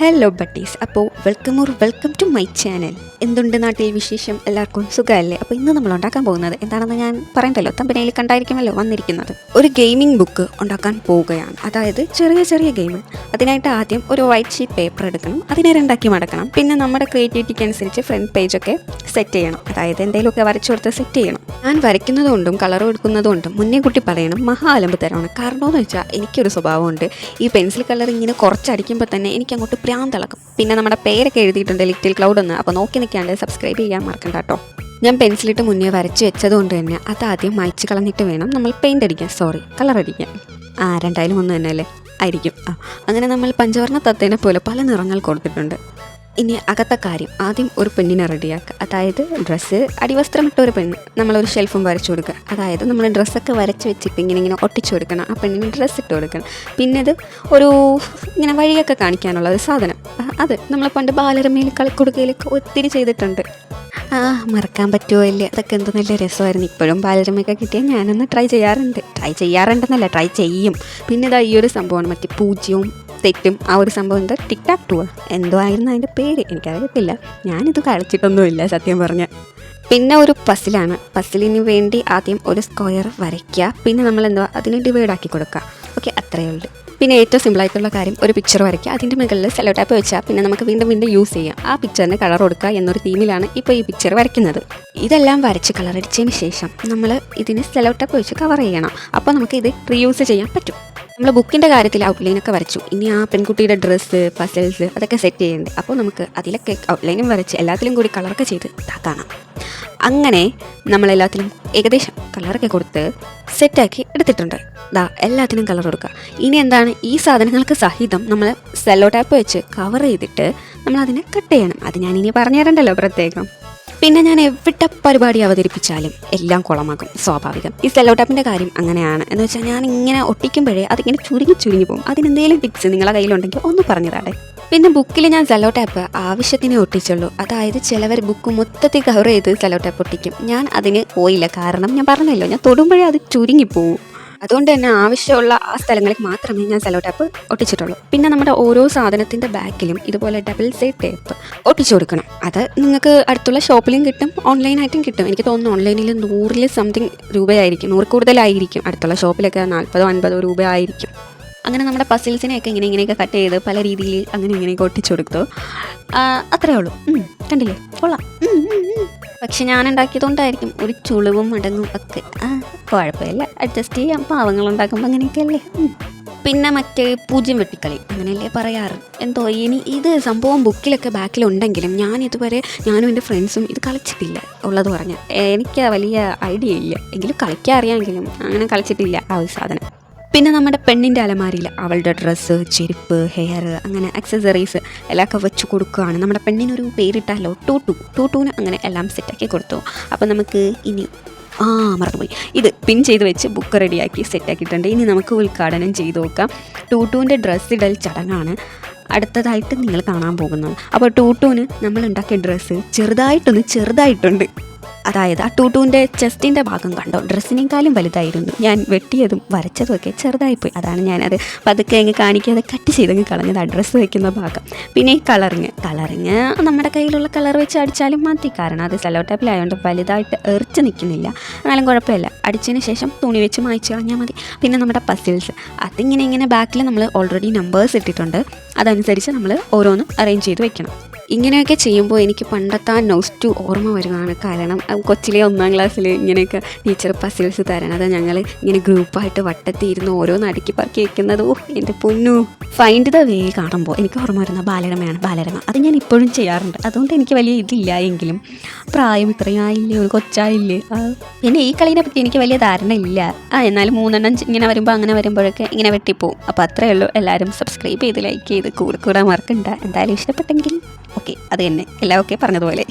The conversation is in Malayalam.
ഹലോ ബട്ടീസ്, അപ്പോൾ വെൽക്കം ടു മൈ ചാനൽ. എന്തുണ്ട് നാട്ടിൽ വിശേഷം? എല്ലാവർക്കും സുഖമല്ലേ? അപ്പോൾ ഇന്ന് നമ്മൾ ഉണ്ടാക്കാൻ പോകുന്നത് എന്താണെന്ന് ഞാൻ പറയണ്ടല്ലോ, തമ്പനയിൽ കണ്ടായിരിക്കുമല്ലോ വന്നിരിക്കുന്നത്. ഒരു ഗെയിമിംഗ് ബുക്ക് ഉണ്ടാക്കാൻ പോവുകയാണ്. അതായത് ചെറിയ ചെറിയ ഗെയിം. അതിനായിട്ട് ആദ്യം ഒരു വൈറ്റ് ഷീറ്റ് പേപ്പർ എടുക്കണം, അതിനെ രണ്ടാക്കി മടക്കണം. പിന്നെ നമ്മുടെ ക്രിയേറ്റിവിറ്റിക്ക് അനുസരിച്ച് ഫ്രണ്ട് പേജൊക്കെ സെറ്റ് ചെയ്യണം. അതായത് എന്തെങ്കിലുമൊക്കെ വരച്ചു കൊടുത്ത് സെറ്റ് ചെയ്യണം. ഞാൻ വരയ്ക്കുന്നതുകൊണ്ടും കളർ കൊടുക്കുന്നതുകൊണ്ടും മുന്നേ കുട്ടി പറയണം മഹാ അലമ്പ് തരമാണ്. കാരണം എന്ന് വെച്ചാൽ എനിക്കൊരു സ്വഭാവമുണ്ട്, ഈ പെൻസിൽ കളർ ഇങ്ങനെ കുറച്ചടിക്കുമ്പോൾ തന്നെ എനിക്ക് അങ്ങോട്ട് പ്രാന്തിളക്കും. പിന്നെ നമ്മുടെ പേരൊക്കെ എഴുതിയിട്ടുണ്ട് ലിറ്റിൽ ക്ലൗഡ് എന്ന്. അപ്പോൾ നോക്കി നിൽക്കാണ്ട് സബ്സ്ക്രൈബ് ചെയ്യാൻ മറക്കണ്ട കേട്ടോ. ഞാൻ പെൻസിലിട്ട് മുന്നേ വരച്ച് വെച്ചതുകൊണ്ട് തന്നെ അതാദ്യം മായ്ച്ച് കളഞ്ഞിട്ട് വേണം നമ്മൾ പെയിൻ്റ് അടിക്കാൻ, കളർ അടിക്കാൻ. രണ്ടായാലും ഒന്ന് തന്നെയല്ലേ ആയിരിക്കും. അങ്ങനെ നമ്മൾ പഞ്ചവർണ്ണ തത്തേനെ പോലെ പല നിറങ്ങൾ കൊടുത്തിട്ടുണ്ട്. ഇനി അകത്തെ കാര്യം, ആദ്യം ഒരു പെണ്ണിനെ റെഡിയാക്കുക. അതായത് ഡ്രസ്സ്, അടിവസ്ത്രമിട്ട ഒരു പെണ്ണ്. നമ്മളൊരു ഷെൽഫും വരച്ചു കൊടുക്കുക. അതായത് നമ്മൾ ഡ്രസ്സൊക്കെ വരച്ച് വെച്ചിട്ട് ഇങ്ങനെ ഒട്ടിച്ചു കൊടുക്കണം. ആ പെണ്ണിന് ഡ്രസ്സ് ഇട്ട് കൊടുക്കണം. പിന്നെ ഇത് ഒരു ഇങ്ങനെ വഴിയൊക്കെ കാണിക്കാനുള്ള ഒരു സാധനം. അത് നമ്മൾ പണ്ട് ബാലരമയിൽ കളിക്കൊടുക്കയിലൊക്കെ ഒത്തിരി ചെയ്തിട്ടുണ്ട്. മറക്കാൻ പറ്റുമോ ഇല്ല, അതൊക്കെ എന്ത് നല്ല രസമായിരുന്നു. ഇപ്പോഴും ബാലരമയൊക്കെ കിട്ടിയാൽ ഞാനൊന്ന് ട്രൈ ചെയ്യും. പിന്നെ ഇതാ ഈ ഒരു സംഭവമാണ്, മറ്റേ പൂജ്യവും തെറ്റും ആ ഒരു സംഭവം. എന്താ ടിക്ടാക് ടൂ എന്തോ ആയിരുന്നു അതിൻ്റെ പേര്, എനിക്കറിയത്തില്ല. ഞാനിത് കളിച്ചിട്ടൊന്നുമില്ല സത്യം പറഞ്ഞാൽ. പിന്നെ ഒരു പസിലാണ്. പസിലിന് വേണ്ടി ആദ്യം ഒരു സ്ക്വയർ വരയ്ക്കുക. പിന്നെ നമ്മൾ അതിനെ ഡിവൈഡ് ആക്കി കൊടുക്കുക. ഓക്കെ, അത്രയേ ഉള്ളൂ. പിന്നെ ഏറ്റവും സിമ്പിളായിട്ടുള്ള കാര്യം, ഒരു പിക്ചർ വരയ്ക്കുക. അതിൻ്റെ മുകളിൽ സെല്ലോ ടാപ്പ് വെച്ചാൽ പിന്നെ നമുക്ക് വീണ്ടും യൂസ് ചെയ്യാം. ആ പിക്ചറിന് കളർ കൊടുക്കുക എന്നൊരു തീമിലാണ് ഇപ്പോൾ ഈ പിക്ചർ വരയ്ക്കുന്നത്. ഇതെല്ലാം വരച്ച് കളറടിച്ചതിന് ശേഷം നമ്മൾ ഇതിന് സെല്ലോ ടാപ്പ് വെച്ച് കവർ ചെയ്യണം. അപ്പോൾ നമുക്ക് ഇത് റീയൂസ് ചെയ്യാൻ പറ്റും. നമ്മൾ ബുക്കിൻ്റെ കാര്യത്തിൽ ഔട്ട്ലൈനൊക്കെ വരച്ചു. ഇനി ആ പെൺകുട്ടിയുടെ ഡ്രസ്സ്, പസിൽസ് അതൊക്കെ സെറ്റ് ചെയ്യേണ്ടത്. അപ്പോൾ നമുക്ക് അതിലൊക്കെ ഔട്ട്ലൈനും വരച്ച് എല്ലാത്തിലും കൂടി കളറൊക്കെ ചെയ്ത് കാണാം. അങ്ങനെ നമ്മളെല്ലാത്തിലും ഏകദേശം കളറൊക്കെ കൊടുത്ത് സെറ്റാക്കി എടുത്തിട്ടുണ്ട്. എല്ലാത്തിനും കളർ കൊടുക്കുക. ഇനി എന്താണ്, ഈ സാധനങ്ങൾക്ക് സഹിതം നമ്മൾ സെല്ലോ ടാപ്പ് വെച്ച് കവർ ചെയ്തിട്ട് നമ്മൾ അതിനെ കട്ട് ചെയ്യണം. അത് ഞാനിനി പറഞ്ഞു തരണ്ടല്ലോ പ്രത്യേകം. പിന്നെ ഞാൻ എവിടെ പരിപാടി അവതരിപ്പിച്ചാലും എല്ലാം കുളമാകും, സ്വാഭാവികം. ഈ സെല്ലോ ടാപ്പിൻ്റെ കാര്യം അങ്ങനെയാണ്. എന്ന് വെച്ചാൽ ഞാൻ ഇങ്ങനെ ഒട്ടിക്കുമ്പോഴേ അതിങ്ങനെ ചുരുങ്ങി പോകും. അതിനെന്തെങ്കിലും ടിപ്സ് നിങ്ങളുടെ കയ്യിലുണ്ടെങ്കിൽ ഒന്ന് പറഞ്ഞു തരട്ടെ. പിന്നെ ബുക്കിൽ ഞാൻ സെല്ലോ ടാപ്പ് ആവശ്യത്തിനെ ഒട്ടിച്ചുള്ളൂ. അതായത് ചിലവർ ബുക്ക് മൊത്തത്തിൽ കവർ ചെയ്ത് സെല്ലോ ടാപ്പ് ഒട്ടിക്കും. ഞാൻ അതിന് പോയില്ല. കാരണം ഞാൻ പറഞ്ഞല്ലോ, ഞാൻ തൊടുമ്പോഴേ അത് ചുരുങ്ങിപ്പോവും. അതുകൊണ്ട് തന്നെ ആവശ്യമുള്ള ആ സ്ഥലങ്ങളിൽ മാത്രമേ ഞാൻ സെല്ലോ ടാപ്പ് ഒട്ടിച്ചിട്ടുള്ളൂ. പിന്നെ നമ്മുടെ ഓരോ സാധനത്തിൻ്റെ ബാക്കിലും ഇതുപോലെ ഡബിൾ സൈഡ് ടേപ്പ് ഒട്ടിച്ചു കൊടുക്കണം. അത് നിങ്ങൾക്ക് അടുത്തുള്ള ഷോപ്പിലും കിട്ടും, ഓൺലൈനായിട്ടും കിട്ടും. എനിക്ക് തോന്നുന്നു ഓൺലൈനിൽ 100 സംതിങ് രൂപയായിരിക്കും, 100 കൂടുതലായിരിക്കും. അടുത്തുള്ള ഷോപ്പിലൊക്കെ 40-50 രൂപ ആയിരിക്കും. അങ്ങനെ നമ്മുടെ പസിൽസിനെയൊക്കെ ഇങ്ങനെയൊക്കെ കട്ട് ചെയ്ത് പല രീതിയിൽ ഇങ്ങനെയൊക്കെ ഒട്ടിച്ചു കൊടുത്തു. അത്രേ ഉള്ളൂ. കണ്ടില്ലേ, കൊള്ളാം. പക്ഷെ ഞാൻ ഉണ്ടാക്കിയതുകൊണ്ടായിരിക്കും ഒരു ചുളിവും മടങ്ങും ഒക്കെ. കുഴപ്പമില്ല, അഡ്ജസ്റ്റ് ചെയ്യാം. പാവങ്ങളുണ്ടാക്കുമ്പോൾ അങ്ങനെയൊക്കെയല്ലേ. പിന്നെ മറ്റേ പൂജ്യം വെട്ടിക്കളി അങ്ങനെയല്ലേ പറയാറ്. എന്തോ ഇനി ഇത് സംഭവം ബുക്കിലൊക്കെ ബാക്കിലുണ്ടെങ്കിലും ഞാനും എൻ്റെ ഫ്രണ്ട്സും ഇത് കളിച്ചിട്ടില്ല. ഉള്ളത് പറഞ്ഞാൽ എനിക്ക് വലിയ ഐഡിയ ഇല്ല. എങ്കിലും കളിക്കാൻ അറിയാമെങ്കിലും അങ്ങനെ കളിച്ചിട്ടില്ല ആ ഒരു സാധനം. പിന്നെ നമ്മുടെ പെണ്ണിൻ്റെ അലമാരിയിൽ അവളുടെ ഡ്രസ്സ്, ചെരുപ്പ്, ഹെയർ, അങ്ങനെ അക്സസറീസ് എല്ലാമൊക്കെ വെച്ച് കൊടുക്കുകയാണ്. നമ്മുടെ പെണ്ണിനൊരു പേരിട്ടാലോ, ടൂട്ടൂന് അങ്ങനെ എല്ലാം സെറ്റാക്കി കൊടുത്തു. അപ്പോൾ നമുക്ക് ഇനി മറന്നുപോയി, ഇത് പിൻ ചെയ്ത് വെച്ച് ബുക്ക് റെഡിയാക്കി സെറ്റാക്കിയിട്ടുണ്ട്. ഇനി നമുക്ക് ഉദ്ഘാടനം ചെയ്ത് നോക്കാം. ടൂട്ടൂൻ്റെ ഡ്രസ്സ് ഇടൽ ചടങ്ങാണ് അടുത്തതായിട്ട് നിങ്ങൾ കാണാൻ പോകുന്നത്. അപ്പോൾ ടൂട്ടൂന് നമ്മൾ ഉണ്ടാക്കിയ ഡ്രസ്സ് ചെറുതായിട്ടുണ്ട്. അതായത് ആ ടൂട്ടൂൻ്റെ ചെസ്റ്റിൻ്റെ ഭാഗം കണ്ടോ, ഡ്രസ്സിനേക്കാളും വലുതായിരുന്നു. ഞാൻ വെട്ടിയതും വരച്ചതും ഒക്കെ ചെറുതായിപ്പോയി. അതാണ് ഞാനത് പതുക്കെ അങ്ങ് കാണിക്കാതെ കട്ട് ചെയ്തങ്ങ് കളഞ്ഞത്, ആ ഡ്രസ്സ് വയ്ക്കുന്ന ഭാഗം. പിന്നെ ഈ കളറിങ് നമ്മുടെ കയ്യിലുള്ള കളർ വെച്ച് അടിച്ചാലും മതി. കാരണം അത് സെല്ലോ ടാപ്പിലായതുകൊണ്ട് വലുതായിട്ട് എറിച്ച് നിൽക്കുന്നില്ല. എന്നാലും കുഴപ്പമില്ല, അടിച്ചതിന് ശേഷം തുണി വെച്ച് മായ്ച്ച് കളഞ്ഞാൽ മതി. പിന്നെ നമ്മുടെ പസിൽസ് അതിങ്ങനെ ബാക്കിൽ നമ്മൾ ഓൾറെഡി നമ്പേഴ്സ് ഇട്ടിട്ടുണ്ട്. അതനുസരിച്ച് നമ്മൾ ഓരോന്നും അറേഞ്ച് ചെയ്ത് വെക്കണം. ഇങ്ങനെയൊക്കെ ചെയ്യുമ്പോൾ എനിക്ക് പണ്ടത്തെ ആ നോസ്റ്റു ഓർമ്മ വരുന്നതാണ്. കാരണം കൊച്ചിലെ 1ാം ക്ലാസ്സിൽ ഇങ്ങനെയൊക്കെ ടീച്ചർ പസിൽസ് തരണത് ഞങ്ങൾ ഇങ്ങനെ ഗ്രൂപ്പായിട്ട് വട്ടത്തിയിരുന്ന് ഓരോന്ന് അടുക്കി പറക്കി വെക്കുന്നത്. എൻ്റെ പൊന്നു, ഫൈൻഡ് ദ വേ കാണുമ്പോൾ എനിക്ക് ഓർമ്മ വരുന്ന ബാലരമ. അത് ഞാൻ ഇപ്പോഴും ചെയ്യാറുണ്ട്. അതുകൊണ്ട് എനിക്ക് വലിയ ഇതില്ല എങ്കിലും പ്രായം ഇത്രയും ആയില്ലേ, ഒരു കൊച്ചായില്ലേ. പിന്നെ ഈ കളീനെ പറ്റി എനിക്ക് വലിയ ധാരണ ഇല്ല. എന്നാലും 3 ഇങ്ങനെ വരുമ്പോൾ അങ്ങനെ വരുമ്പോഴൊക്കെ ഇങ്ങനെ വെട്ടിപ്പോവും. അപ്പോൾ അത്രയേ ഉള്ളൂ. എല്ലാവരും സബ്സ്ക്രൈബ് ചെയ്ത് ലൈക്ക് ചെയ്ത് കൂടെ മറക്കണ്ട. എന്തായാലും ഇഷ്ടപ്പെട്ടെങ്കിൽ ഓക്കെ, അത് തന്നെ എല്ലാം ഓക്കെ പറഞ്ഞതുപോലെ.